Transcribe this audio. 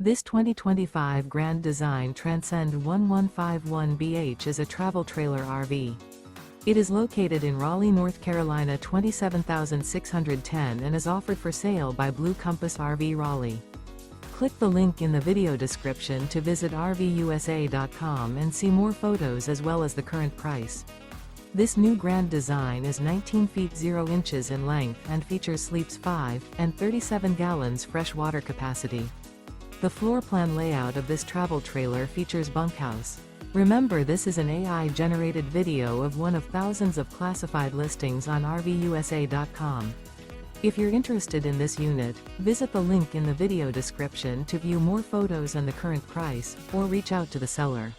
This 2025 Grand Design Transcend 1151BH is a travel trailer RV. It is located in Raleigh, North Carolina 27610 and is offered for sale by Blue Compass RV Raleigh. Click the link in the video description to visit RVUSA.com and see more photos as well as the current price. This new Grand Design is 19 feet 0 inches in length and features sleeps 5 and 37 gallons fresh water capacity. The floor plan layout of this travel trailer features bunkhouse. Remember, this is an AI-generated video of one of thousands of classified listings on RVUSA.com. If you're interested in this unit, visit the link in the video description to view more photos and the current price, or reach out to the seller.